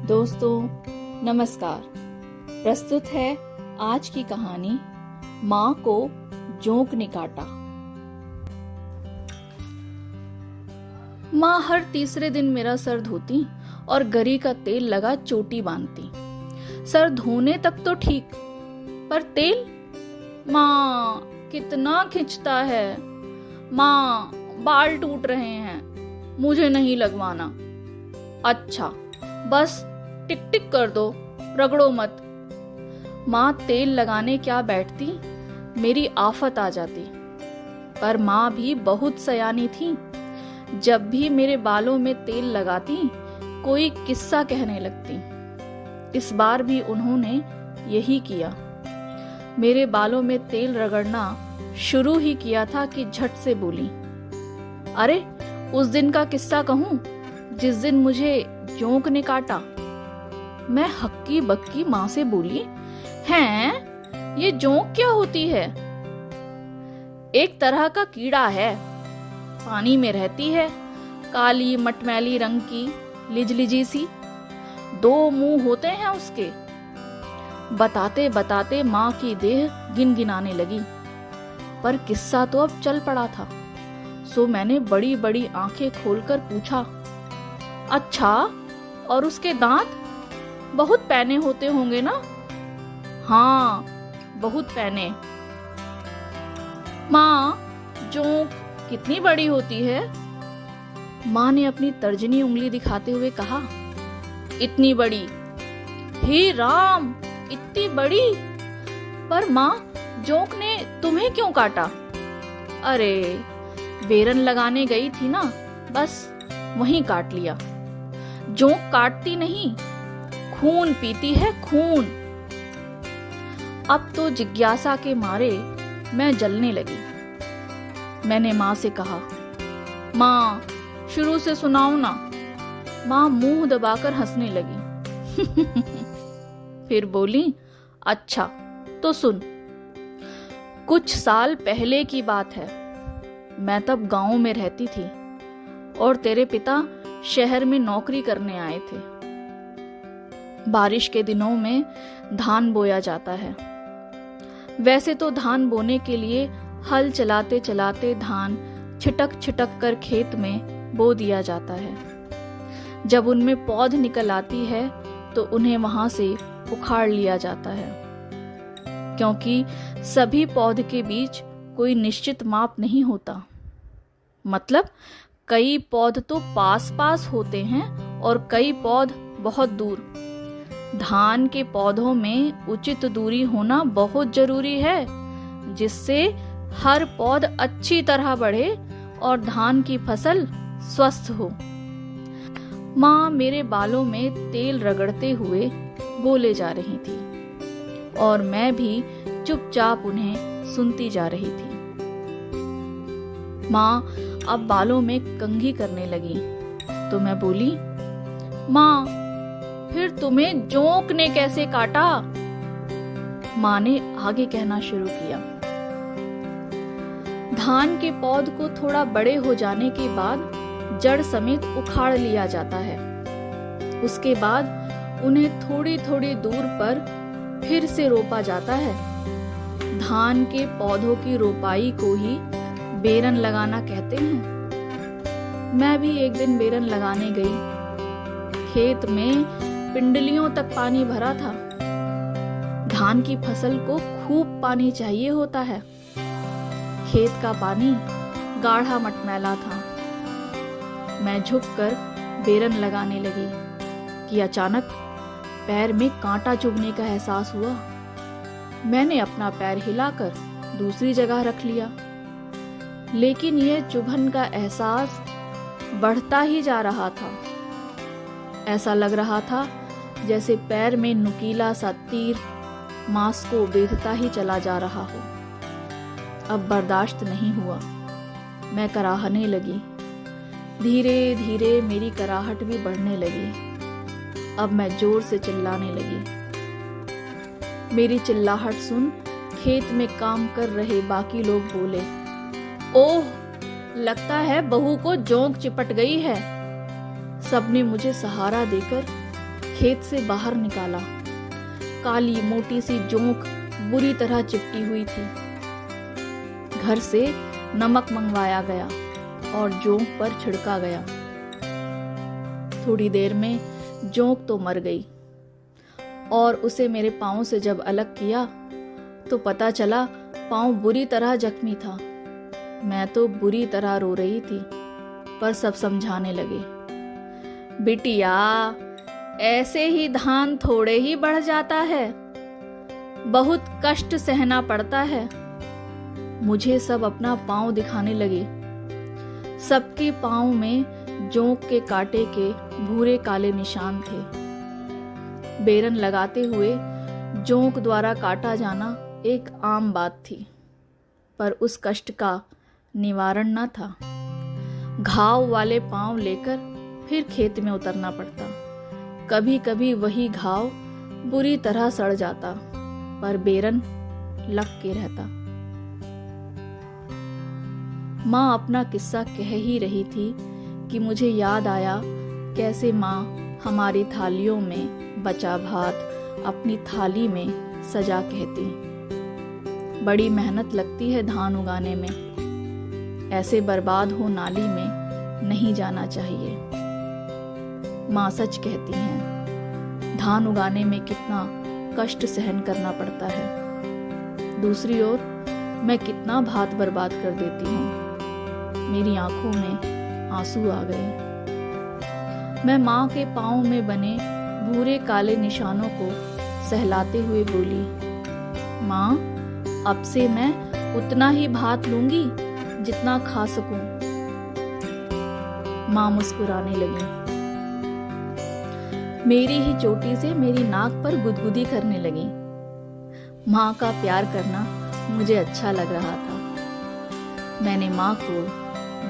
दोस्तों नमस्कार। प्रस्तुत है आज की कहानी माँ को जोंक ने काटा। माँ हर तीसरे दिन मेरा सर धोती और गरी का तेल लगा चोटी बांधती। सर धोने तक तो ठीक, पर तेल माँ कितना खिंचता है। माँ बाल टूट रहे हैं, मुझे नहीं लगवाना। अच्छा बस टिक टिक कर दो, रगड़ो मत। माँ तेल लगाने क्या बैठती, मेरी आफत आ जाती। पर माँ भी बहुत सयानी थी। जब भी मेरे बालों में तेल लगाती कोई किस्सा कहने लगती। इस बार भी उन्होंने यही किया। मेरे बालों में तेल रगड़ना शुरू ही किया था कि झट से बोली, अरे उस दिन का किस्सा कहूं जिस दिन मुझे जोंक ने काटा। मैं हक्की बक्की माँ से बोली, हैं ये जोंक क्या होती है? एक तरह का कीड़ा है, पानी में रहती है, काली मटमैली रंग की, लिजलिजी सी, 2 मुंह होते हैं उसके। बताते बताते माँ की देह गिनगिनाने लगी। पर किस्सा तो अब चल पड़ा था, सो मैंने बड़ी बड़ी आंखें खोलकर पूछा, अच्छा और उसके दांत बहुत पैने होते होंगे ना? हाँ बहुत पैने। माँ जोंक कितनी बड़ी होती है? माँ ने अपनी तर्जनी उंगली दिखाते हुए कहा, इतनी बड़ी। हे राम, इतनी बड़ी? पर माँ जोंक ने तुम्हें क्यों काटा? अरे बेरन लगाने गई थी ना, बस वहीं काट लिया। जोंक काटती नहीं, खून पीती है, खून। अब तो जिज्ञासा के मारे मैं जलने लगी। मैंने माँ से कहा, माँ शुरू से सुनाओ ना। माँ मुंह दबाकर हंसने लगी। फिर बोली, अच्छा तो सुन। कुछ साल पहले की बात है। मैं तब गांव में रहती थी और तेरे पिता शहर में नौकरी करने आए थे। बारिश के दिनों में धान बोया जाता है। वैसे तो धान बोने के लिए हल चलाते चलाते धान छिटक छिटक कर खेत में बो दिया जाता है। जब उनमें पौध निकल आती है तो उन्हें वहां से उखाड़ लिया जाता है, क्योंकि सभी पौध के बीच कोई निश्चित माप नहीं होता। मतलब कई पौध तो पास पास होते हैं और कई पौध बहुत दूर। धान के पौधों में उचित दूरी होना बहुत जरूरी है, जिससे हर पौध अच्छी तरह बढ़े और धान की फसल स्वस्थ हो। माँ मेरे बालों में तेल रगड़ते हुए बोले जा रही थी और मैं भी चुपचाप उन्हें सुनती जा रही थी। माँ अब बालों में कंघी करने लगी तो मैं बोली, माँ फिर तुम्हें जोंक ने कैसे काटा? माँ ने आगे कहना शुरू किया, धान के पौध को थोड़ा बड़े हो जाने के बाद जड़ समेत उखाड़ लिया जाता है। उसके बाद उन्हें थोड़ी थोड़ी दूर पर फिर से रोपा जाता है। धान के पौधों की रोपाई को ही बेरन लगाना कहते हैं। मैं भी एक दिन बेरन लगाने गई। खेत में पिंडलियों तक पानी भरा था। धान की फसल को खूब पानी चाहिए होता है। खेत का पानी गाढ़ा मटमैला था। मैं झुककर बेरन लगाने लगी कि अचानक पैर में कांटा चुभने का एहसास हुआ। मैंने अपना पैर हिलाकर दूसरी जगह रख लिया, लेकिन यह चुभन का एहसास बढ़ता ही जा रहा था। ऐसा लग रहा था जैसे पैर में नुकीला सा तीर मांस को बेधता ही चला जा रहा हो। अब बर्दाश्त नहीं हुआ, मैं कराहने लगी। धीरे धीरे मेरी कराहट भी बढ़ने लगी। अब मैं जोर से चिल्लाने लगी। मेरी चिल्लाहट सुन खेत में काम कर रहे बाकी लोग बोले, ओह लगता है बहू को जोंक चिपट गई है। सबने मुझे सहारा देकर खेत से बाहर निकाला। काली मोटी सी जोंक बुरी तरह चिपटी हुई थी। घर से नमक मंगवाया गया और जोंक पर छिड़का गया। थोड़ी देर में जोंक तो मर गई और उसे मेरे पाँव से जब अलग किया तो पता चला पाँव बुरी तरह जख्मी था। मैं तो बुरी तरह रो रही थी, पर सब समझाने लगे, बिटिया ऐसे ही धान थोड़े ही बढ़ जाता है, बहुत कष्ट सहना पड़ता है। मुझे सब अपना पाँव दिखाने लगे। सबके पाँव में जोंक के कांटे के भूरे काले निशान थे। बेरन लगाते हुए जोंक द्वारा काटा जाना एक आम बात थी, पर उस कष्ट का निवारण न था। घाव वाले पांव लेकर फिर खेत में उतरना पड़ता। कभी कभी वही घाव बुरी तरह सड़ जाता, पर बेरन लग के रहता। माँ अपना किस्सा कह ही रही थी कि मुझे याद आया कैसे माँ हमारी थालियों में बचा भात अपनी थाली में सजा कहती। बड़ी मेहनत लगती है धान उगाने में, ऐसे बर्बाद हो नाली में नहीं जाना चाहिए। माँ सच कहती हैं, धान उगाने में कितना कष्ट सहन करना पड़ता है। दूसरी ओर मैं कितना भात बर्बाद कर देती हूँ। मेरी आंखों में आंसू आ गए। मैं माँ के पाँव में बने भूरे काले निशानों को सहलाते हुए बोली, माँ अब से मैं उतना ही भात लूंगी जितना खा सकूं। माँ मुस्कुराने लगी। मेरी ही चोटी से मेरी नाक पर गुदगुदी करने लगी। माँ का प्यार करना मुझे अच्छा लग रहा था। मैंने माँ को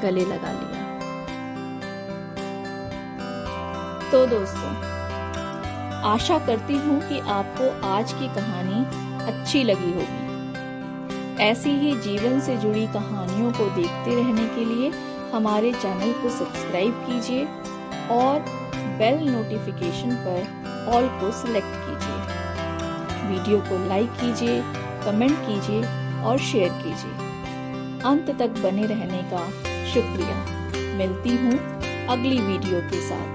गले लगा लिया। तो दोस्तों, आशा करती हूँ कि आपको आज की कहानी अच्छी लगी होगी। ऐसी ही जीवन से जुड़ी कहानियों को देखते रहने के लिए हमारे चैनल को सब्सक्राइब कीजिए और बेल नोटिफिकेशन पर ऑल को सिलेक्ट कीजिए। वीडियो को लाइक कीजिए, कमेंट कीजिए और शेयर कीजिए। अंत तक बने रहने का शुक्रिया। मिलती हूँ अगली वीडियो के साथ।